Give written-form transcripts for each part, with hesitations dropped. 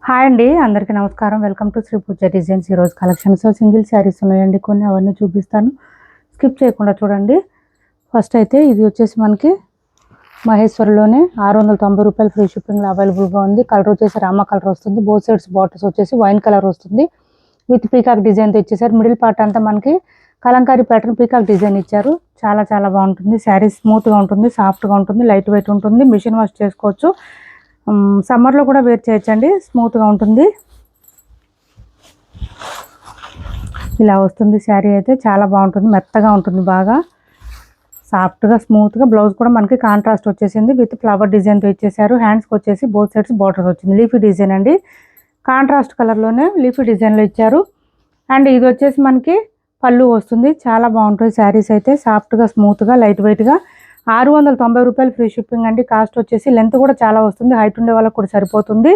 Hi అండి, అందరికీ నమస్కారం. Welcome to Sri Pooja Designs. ఈరోజు కలెక్షన్స్ సింగిల్ శారీస్ ఉన్నాయండి, కొన్ని అవన్నీ చూపిస్తాను. స్కిప్ చేయకుండా చూడండి. ఫస్ట్ అయితే ఇది వచ్చేసి మనకి మహేశ్వరిలోనే 690 రూపాయలు ఫ్రీ షిప్పింగ్లో అవైలబుల్గా ఉంది. కలర్ వచ్చేసి రామ కలర్ వస్తుంది. బోత్ సైడ్స్ బార్డర్స్ వచ్చేసి వైన్ కలర్ వస్తుంది. విత్ పీకాక్ డిజైన్తో ఇచ్చేసారు. మిడిల్ పార్ట్ అంతా మనకి కలంకారీ ప్యాటర్న్ పీకాక్ డిజైన్ ఇచ్చారు. చాలా చాలా బాగుంటుంది. శారీ స్మూత్గా ఉంటుంది, సాఫ్ట్గా ఉంటుంది, లైట్ వెయిట్ ఉంటుంది. మిషన్ వాష్ చేసుకోవచ్చు. సమ్మర్లో కూడా వేర్ చేయొచ్చండి, స్మూత్గా ఉంటుంది. ఇలా వస్తుంది శారీ అయితే చాలా బాగుంటుంది, మెత్తగా ఉంటుంది, బాగా సాఫ్ట్గా స్మూత్గా. బ్లౌజ్ కూడా మనకి కాంట్రాస్ట్ వచ్చేసింది విత్ ఫ్లవర్ డిజైన్తో ఇచ్చేసారు. హ్యాండ్స్కి వచ్చేసి బోత్ సైడ్స్ బార్డర్ వచ్చింది. లీఫీ డిజైన్ అండి, కాంట్రాస్ట్ కలర్లోనే లీఫీ డిజైన్లో ఇచ్చారు. అండ్ ఇది వచ్చేసి మనకి పళ్ళు వస్తుంది. చాలా బాగుంటుంది శారీస్ అయితే, సాఫ్ట్గా స్మూత్గా లైట్ వెయిట్గా. 690 రూపాయలు ఫ్రీ షిప్పింగ్ అండి. కాస్ట్ వచ్చేసి లెంత్ కూడా చాలా వస్తుంది, హైట్ ఉండే వాళ్ళకి కూడా సరిపోతుంది.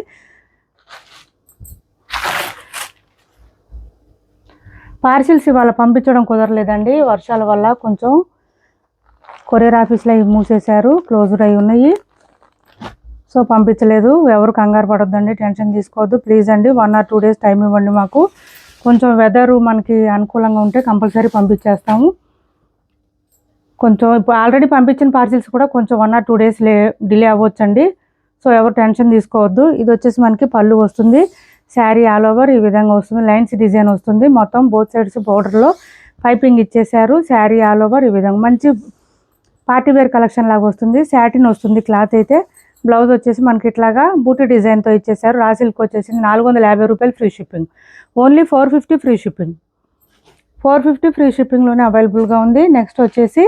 పార్సిల్స్ ఇవాళ పంపించడం కుదరలేదండి, వర్షాల వల్ల కొంచెం కొరియర్ ఆఫీస్లో మూసేశారు, క్లోజ్డ్ అయి ఉన్నాయి. సో పంపించలేదు. ఎవరు కంగారు పడొద్దండి, టెన్షన్ తీసుకోవద్దు ప్లీజ్ అండి. 1 or 2 days టైం ఇవ్వండి మాకు. కొంచెం వెదరు మనకి అనుకూలంగా ఉంటే కంపల్సరీ పంపించేస్తాము. కొంచెం ఇప్పుడు ఆల్రెడీ పంపించిన పార్సిల్స్ కూడా కొంచెం 1 or 2 days డిలే అవ్వచ్చండి. సో ఎవరు టెన్షన్ తీసుకోవద్దు. ఇది వచ్చేసి మనకి పళ్ళు వస్తుంది. శారీ ఆల్ ఓవర్ ఈ విధంగా వస్తుంది. లైన్స్ డిజైన్ వస్తుంది. మొత్తం బోత్ సైడ్స్ బోర్డర్లో పైపింగ్ ఇచ్చేసారు. శారీ ఆల్ ఓవర్ ఈ విధంగా మంచి పార్టీ వేర్ కలెక్షన్ లాగా వస్తుంది. శాటిన్ వస్తుంది క్లాత్ అయితే. బ్లౌజ్ వచ్చేసి మనకి ఇట్లాగా బూటీ డిజైన్తో ఇచ్చేసారు. రా సిల్క్ వచ్చేసి 450 రూపాయలు free shipping. Only 450 free shipping. 450 free షిప్పింగ్లోనే అవైలబుల్గా ఉంది. నెక్స్ట్ వచ్చేసి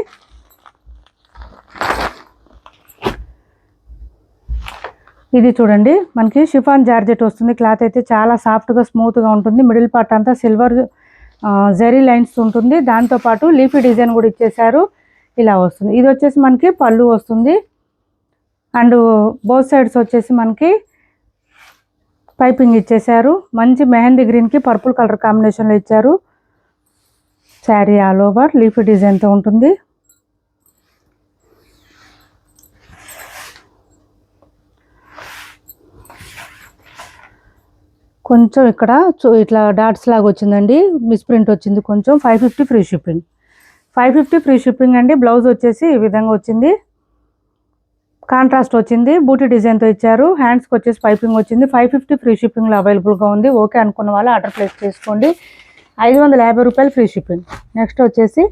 ఇది చూడండి, మనకి షిఫాన్ జార్జెట్ వస్తుంది. క్లాత్ అయితే చాలా సాఫ్ట్గా స్మూత్గా ఉంటుంది. మిడిల్ పార్ట్ అంతా సిల్వర్ జరీ లైన్స్ ఉంటుంది. దాంతోపాటు లీఫీ డిజైన్ కూడా ఇచ్చేసారు. ఇలా వస్తుంది. ఇది వచ్చేసి మనకి పళ్ళు వస్తుంది. అండ్ బోత్ సైడ్స్ వచ్చేసి మనకి పైపింగ్ ఇచ్చేసారు. మంచి మెహందీ గ్రీన్కి పర్పుల్ కలర్ కాంబినేషన్లో ఇచ్చారు. శారీ ఆల్ ఓవర్ లీఫీ డిజైన్తో ఉంటుంది. కొంచెం ఇక్కడ ఇట్లా డాట్స్ లాగా వచ్చిందండి, మిస్ప్రింట్ వచ్చింది కొంచెం. 550 ఫ్రీ షిప్పింగ్. 550 ఫ్రీ షిప్పింగ్ అండి. బ్లౌజ్ వచ్చేసి ఈ విధంగా వచ్చింది, కాంట్రాస్ట్ వచ్చింది, బూటీ డిజైన్తో ఇచ్చారు. హ్యాండ్స్కి వచ్చేసి పైపింగ్ వచ్చింది. 550 ఫ్రీ షిప్పింగ్లో అవైలబుల్గా ఉంది. ఓకే అనుకున్న వాళ్ళు ఆర్డర్ ప్లేస్ చేసుకోండి. 550 రూపాయలు ఫ్రీ షిప్పింగ్. నెక్స్ట్ వచ్చేసి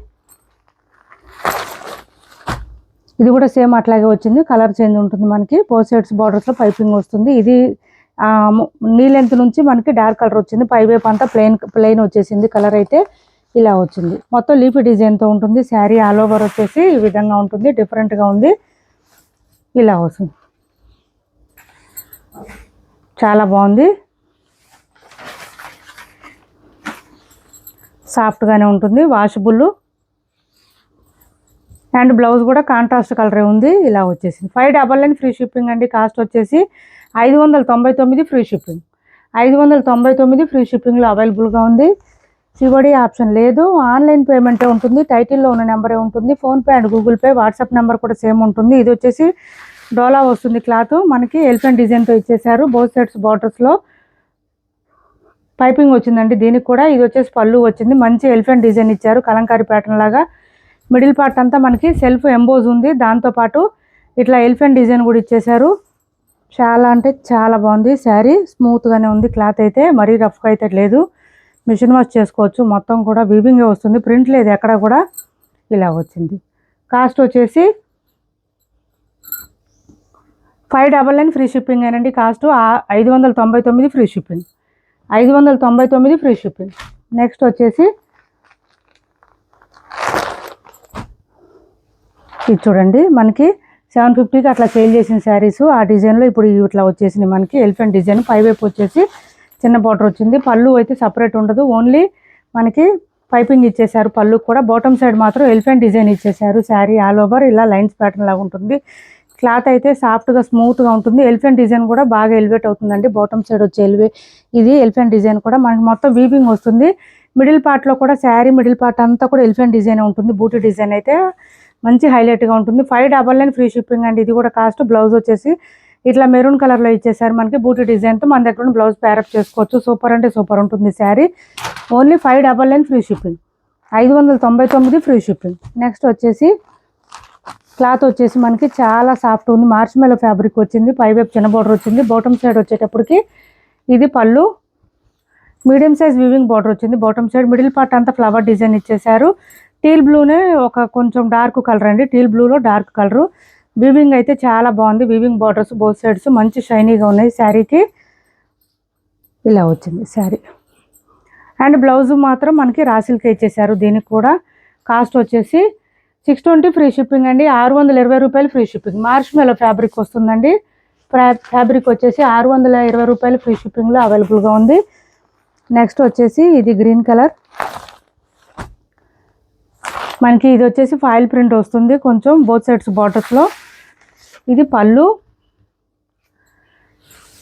ఇది కూడా సేమ్ అట్లాగే వచ్చింది, కలర్ చేంజ్ ఉంటుంది మనకి. బోత్ సైడ్స్ బార్డర్స్లో పైపింగ్ వస్తుంది. ఇది నీ లెంత్ నుంచి మనకి డార్క్ కలర్ వచ్చింది. పైవైపు అంతా ప్లెయిన్ వచ్చేసింది. కలర్ అయితే ఇలా వచ్చింది. మొత్తం లీఫీ డిజైన్తో ఉంటుంది. శారీ ఆల్ ఓవర్ వచ్చేసి ఈ విధంగా ఉంటుంది, డిఫరెంట్గా ఉంది. ఇలా వస్తుంది, చాలా బాగుంది, సాఫ్ట్గానే ఉంటుంది, వాషబుల్. అండ్ బ్లౌజ్ కూడా కాంట్రాస్ట్ కలరే ఉంది. ఇలా వచ్చేసింది. 599 ఫ్రీ షిప్పింగ్ అండి. కాస్ట్ వచ్చేసి 599 ఫ్రీ షిప్పింగ్. 599 ఫ్రీ షిప్పింగ్లో అవైలబుల్గా ఉంది. సివడి ఆప్షన్ లేదు, ఆన్లైన్ పేమెంటే ఉంటుంది. టైటిల్లో ఉన్న నెంబరే ఉంటుంది. PhonePe and Google pay, WhatsApp number కూడా సేమ్ ఉంటుంది. ఇది వచ్చేసి డోలా వస్తుంది క్లాత్ మనకి. ఎలిఫెంట్ డిజైన్తో ఇచ్చేసారు. బోత్ సైడ్స్ బార్డర్స్లో పైపింగ్ వచ్చిందండి దీనికి కూడా. ఇది వచ్చేసి పళ్ళు వచ్చింది. మంచి ఎలిఫెంట్ డిజైన్ ఇచ్చారు, కలంకారీ ప్యాటర్న్ లాగా. మిడిల్ పార్ట్ అంతా మనకి సెల్ఫ్ ఎంబోజ్ ఉంది. దాంతోపాటు ఇట్లా ఎలిఫెంట్ డిజైన్ కూడా ఇచ్చేసారు. చాలా అంటే చాలా బాగుంది. శారీ స్మూత్గానే ఉంది. క్లాత్ అయితే మరీ రఫ్గా అయితే లేదు, మిషన్ వాష్ చేసుకోవచ్చు. మొత్తం కూడా వీవింగే వస్తుంది, ప్రింట్ లేదు ఎక్కడ కూడా. ఇలా వచ్చింది. కాస్ట్ వచ్చేసి 599 ఫ్రీ షిప్పింగ్ ఏనండి. Cost 599 free shipping. 599 free shipping. Next వచ్చేసి ఇది చూడండి, మనకి 750కి అట్లా సేల్ చేసిన శారీస్ ఆ డిజైన్లో ఇప్పుడు ఇట్లా వచ్చేసింది మనకి. ఎలిఫెంట్ డిజైన్ పైవైపు వచ్చేసి చిన్న బార్డర్ వచ్చింది. పళ్ళు అయితే సపరేట్ ఉండదు, ఓన్లీ మనకి పైపింగ్ ఇచ్చేసారు. పళ్ళు కూడా బాటమ్ సైడ్ మాత్రం ఎలిఫెంట్ డిజైన్ ఇచ్చేసారు. శారీ ఆల్ ఓవర్ ఇలా లైన్స్ ప్యాటర్న్ లాగా ఉంటుంది. క్లాత్ అయితే సాఫ్ట్గా స్మూత్గా ఉంటుంది. ఎలిఫెంట్ డిజైన్ కూడా బాగా ఎలివేట్ అవుతుందండి. బాటమ్ సైడ్ వచ్చే ఇది ఎలిఫెంట్ డిజైన్ కూడా మనకి మొత్తం వీవింగ్ వస్తుంది. మిడిల్ పార్ట్లో కూడా శారీ మిడిల్ పార్ట్ అంతా కూడా ఎలిఫెంట్ డిజైన్ ఉంటుంది. బూటీ డిజైన్ అయితే మంచి హైలైట్గా ఉంటుంది. 599 ఫ్రీ షిప్పింగ్ అండి. ఇది కూడా కాస్ట్. బ్లౌజ్ వచ్చేసి ఇట్లా మెరూన్ కలర్లో ఇచ్చేసారు మనకి బూటీ డిజైన్తో. మన దగ్గర బ్లౌజ్ ప్యారప్ చేసుకోవచ్చు. సూపర్ అంటే సూపర్ ఉంటుంది sari. Only 599 free shipping, 599 free shipping. Next వచ్చేసి క్లాత్ వచ్చేసి మనకి చాలా సాఫ్ట్ ఉంది. మార్చ్ మెలో ఫ్యాబ్రిక్ వచ్చింది. పైవైపు చిన్న బోర్డర్ వచ్చింది. బాటమ్ సైడ్ వచ్చేటప్పటికి ఇది పళ్ళు, మీడియం సైజ్ వీవింగ్ బార్డర్ వచ్చింది. బాటమ్ సైడ్ మిడిల్ పార్ట్ అంతా ఫ్లవర్ డిజైన్ ఇచ్చేసారు. టీల్ బ్లూనే ఒక కొంచెం డార్క్ కలర్ అండి. టీల్ బ్లూలో డార్క్ కలరు. వీవింగ్ అయితే చాలా బాగుంది. వీవింగ్ బార్డర్స్ బోత్ సైడ్స్ మంచి షైనీగా ఉన్నాయి. శారీకి ఇలా వచ్చింది శారీ. అండ్ బ్లౌజ్ మాత్రం మనకి రాసిల్కే ఇచ్చేసారు. దీనికి కూడా కాస్ట్ వచ్చేసి 620 ఫ్రీ షిప్పింగ్ అండి. 620 రూపాయలు free shipping. Marshmallow fabric వస్తుందండి. ఫ్యాబ్రిక్ వచ్చేసి 620 రూపాయలు ఫ్రీ షిప్పింగ్లో అవైలబుల్గా ఉంది. నెక్స్ట్ వచ్చేసి ఇది గ్రీన్ కలర్. మనకి ఇది వచ్చేసి ఫాయిల్ ప్రింట్ వస్తుంది కొంచెం బోత్ సైడ్స్ బార్డర్స్లో. ఇది పళ్ళు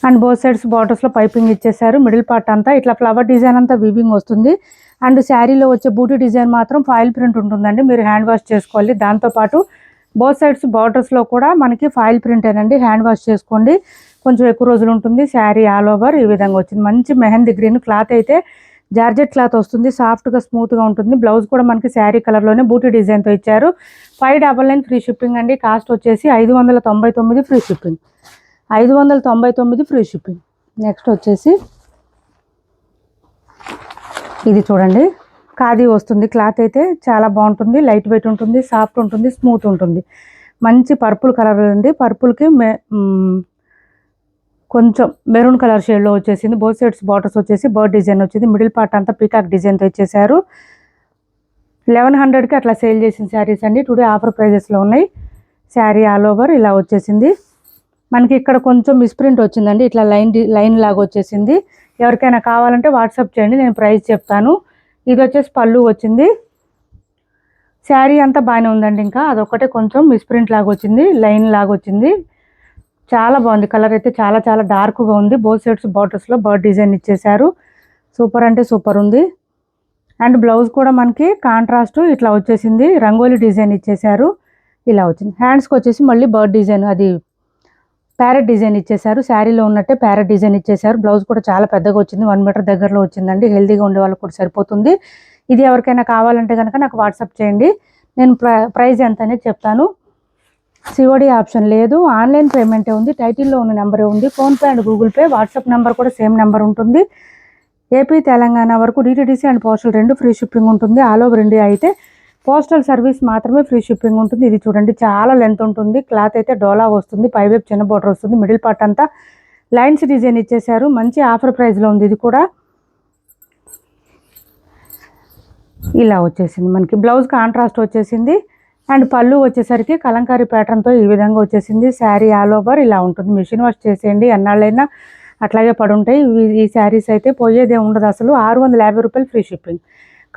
అండ్ బోత్ సైడ్స్ బార్డర్స్లో పైపింగ్ ఇచ్చేసారు. మిడిల్ పార్ట్ అంతా ఇట్లా ఫ్లవర్ డిజైన్ అంతా వీవింగ్ వస్తుంది. అండ్ శారీలో వచ్చే బూటీ డిజైన్ మాత్రం ఫాయిల్ ప్రింట్ ఉంటుందండి. మీరు హ్యాండ్ వాష్ చేసుకోవాలి. దాంతోపాటు బోత్ సైడ్స్ బార్డర్స్లో కూడా మనకి ఫాయిల్ ప్రింట్ ఏనండి. హ్యాండ్ వాష్ చేసుకోండి, కొంచెం ఎక్కువ రోజులు ఉంటుంది. శారీ ఆల్ ఓవర్ ఈ విధంగా వచ్చింది. మంచి మెహందీ గ్రీన్ క్లాత్ అయితే జార్జెట్ క్లాత్ వస్తుంది. సాఫ్ట్గా స్మూత్గా ఉంటుంది. బ్లౌజ్ కూడా మనకి శారీ కలర్లోనే బూటీ డిజైన్తో ఇచ్చారు. 599 ఫ్రీ షిప్పింగ్ అండి. కాస్ట్ వచ్చేసి 599 free shipping, 599 free shipping. Next వచ్చేసి ఇది చూడండి, ఖాదీ వస్తుంది. క్లాత్ అయితే చాలా బాగుంటుంది. లైట్ వెయిట్ ఉంటుంది, సాఫ్ట్ ఉంటుంది, స్మూత్ ఉంటుంది. మంచి పర్పుల్ కలర్ ఉంది. పర్పుల్కి కొంచెం మెరూన్ కలర్ షేడ్లో వచ్చేసింది. బోత్ సైడ్స్ బార్డర్స్ వచ్చేసి బర్డ్ డిజైన్ వచ్చింది. మిడిల్ పార్ట్ అంతా పీకాక్ డిజైన్తో ఇచ్చేసారు. 1100కి అట్లా సేల్ చేసిన శారీస్ అండి. టుడే ఆఫర్ ప్రైజెస్లో ఉన్నాయి. శారీ ఆల్ ఓవర్ ఇలా వచ్చేసింది. మనకి ఇక్కడ కొంచెం మిస్ప్రింట్ వచ్చిందండి. ఇట్లా లైన్ లాగా వచ్చేసింది. ఎవరికైనా కావాలంటే వాట్సాప్ చేయండి, నేను ప్రైస్ చెప్తాను. ఇది వచ్చేసి పళ్ళు వచ్చింది. శారీ అంతా బాగానే ఉందండి. ఇంకా అదొక్కటే కొంచెం మిస్ప్రింట్ లాగా వచ్చింది, లైన్ లాగా వచ్చింది. చాలా బాగుంది. కలర్ అయితే చాలా చాలా డార్క్గా ఉంది. బోత్ సైడ్స్ బార్డర్స్లో బర్డ్ డిజైన్ ఇచ్చేసారు. సూపర్ అంటే సూపర్ ఉంది. అండ్ బ్లౌజ్ కూడా మనకి కాంట్రాస్ట్ ఇట్లా వచ్చేసింది. రంగోలీ డిజైన్ ఇచ్చేసారు. ఇలా వచ్చింది. హ్యాండ్స్కి వచ్చేసి మళ్ళీ బర్డ్ డిజైన్, అది ప్యారెట్ డిజైన్ ఇచ్చేసారు. శారీలో ఉన్నట్టే ప్యారెట్ డిజైన్ ఇచ్చేసారు. బ్లౌజ్ కూడా చాలా పెద్దగా వచ్చింది. 1 మీటర్ దగ్గరలో వచ్చిందండి. హెల్తీగా ఉండే వాళ్ళకి కూడా సరిపోతుంది. ఇది ఎవరికైనా కావాలంటే కనుక నాకు వాట్సాప్ చేయండి, నేను ప్రైస్ ఎంత అనేది చెప్తాను. సిఓడి ఆప్షన్ లేదు, ఆన్లైన్ పేమెంటే ఉంది. టైటిల్లో ఉన్న నెంబరే ఉంది. PhonePe and Google pay, WhatsApp number కూడా సేమ్ నెంబర్ ఉంటుంది. ఏపీ తెలంగాణ వరకు DTDC and postal 2 free shipping ఉంటుంది. ఆల్ ఓవర్ ఇండియా అయితే పోస్టల్ సర్వీస్ మాత్రమే ఫ్రీ షిప్పింగ్ ఉంటుంది. ఇది చూడండి, చాలా లెంత్ ఉంటుంది. క్లాత్ అయితే డోలా వస్తుంది. పైవైపు చిన్న బోర్డర్ వస్తుంది. మిడిల్ పార్ట్ అంతా లైన్స్ డిజైన్ ఇచ్చేసారు. మంచి ఆఫర్ ప్రైస్లో ఉంది. ఇది కూడా ఇలా వచ్చేసింది. మనకి బ్లౌజ్ కాంట్రాస్ట్ వచ్చేసింది. అండ్ పళ్ళు వచ్చేసరికి కలంకారీ ప్యాటర్న్తో ఈ విధంగా వచ్చేసింది. శారీ ఆల్ ఓవర్ ఇలా ఉంటుంది. మిషన్ వాష్ చేసేయండి, ఎన్నాళ్ళైనా అట్లాగే పడుంటాయి. ఈ శారీస్ అయితే పోయేదే ఉండదు అసలు. 650 రూపాయలు ఫ్రీ షిప్పింగ్.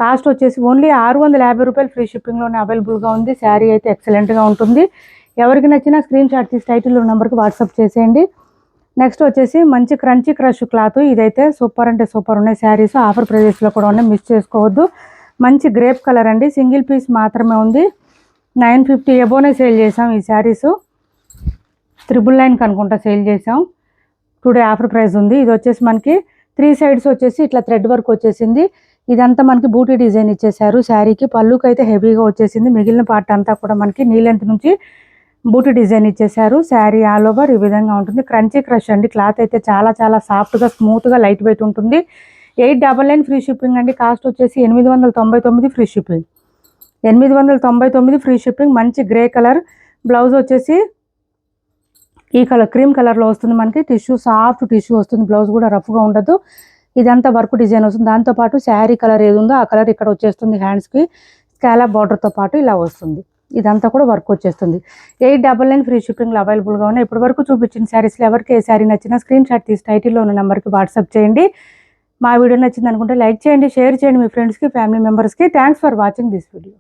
కాస్ట్ వచ్చేసి ఓన్లీ 650 రూపాయలు ఫ్రీ షిప్పింగ్లోనే అవైలబుల్గా ఉంది. శారీ అయితే ఎక్సలెంట్గా ఉంటుంది. ఎవరికి నచ్చినా స్క్రీన్ షాట్ తీసి టైటిల్లో నెంబర్కి వాట్సాప్ చేసేయండి. నెక్స్ట్ వచ్చేసి మంచి క్రంచీ క్రష్ క్లాత్. ఇదైతే సూపర్ అంటే సూపర్ ఉన్నాయి శారీస్. ఆఫర్ ప్రైజెస్లో కూడా ఉన్నాయి, మిస్ చేసుకోవద్దు. మంచి గ్రేప్ కలర్ అండి. సింగిల్ పీస్ మాత్రమే ఉంది. 950 ఎబోనే సేల్ చేసాం. ఈ శారీస్ 999 అనుకుంటా సేల్ చేసాం. టుడే ఆఫర్ ప్రైస్ ఉంది. ఇది వచ్చేసి మనకి 3 సైడ్స్ వచ్చేసి ఇట్లా థ్రెడ్ వర్క్ వచ్చేసింది. ఇదంతా మనకి బూటీ డిజైన్ ఇచ్చేసారు. శారీకి పళ్ళుకి అయితే హెవీగా వచ్చేసింది. మిగిలిన పార్ట్ అంతా కూడా మనకి నీ లెంత్ నుంచి బూటీ డిజైన్ ఇచ్చేసారు. శారీ ఆల్ ఓవర్ ఈ విధంగా ఉంటుంది. క్రంచీ క్రష్ అండి. క్లాత్ అయితే చాలా చాలా సాఫ్ట్గా స్మూత్గా లైట్ వెయిట్ ఉంటుంది. 899 ఫ్రీ షిప్పింగ్ అండి. కాస్ట్ వచ్చేసి 899 ఫ్రీ షిప్పింగ్, 899 ఫ్రీ షిప్పింగ్. మంచి గ్రే కలర్. బ్లౌజ్ వచ్చేసి ఈ కలర్ క్రీమ్ కలర్లో వస్తుంది. మనకి టిష్యూ సాఫ్ట్ టిష్యూ వస్తుంది. బ్లౌజ్ కూడా రఫ్గా ఉండదు. ఇదంతా వర్క్ డిజైన్ వస్తుంది. దాంతోపాటు శారీ కలర్ ఏది ఉందో ఆ కలర్ ఇక్కడ వచ్చేస్తుంది. హ్యాండ్స్కి స్కాలప్ బార్డర్తో పాటు ఇలా వస్తుంది. ఇదంతా కూడా వర్క్ వచ్చేస్తుంది. 899 ఫ్రీ షిప్పింగ్లో అవైలబుల్గా ఉన్నాయి. ఇప్పటి వరకు చూపించిన శారీస్లో ఎవరికి ఏ శారీ నచ్చినా స్క్రీన్ షాట్ తీసి టైటిల్లో ఉన్న నెంబర్కి వాట్సాప్ చేయండి. మా వీడియో నచ్చింది అనుకుంటే లైక్ చేయండి, షేర్ చేయండి మీ ఫ్రెండ్స్కి, ఫ్యామిలీ మెంబర్స్కి. Thanks for watching this video.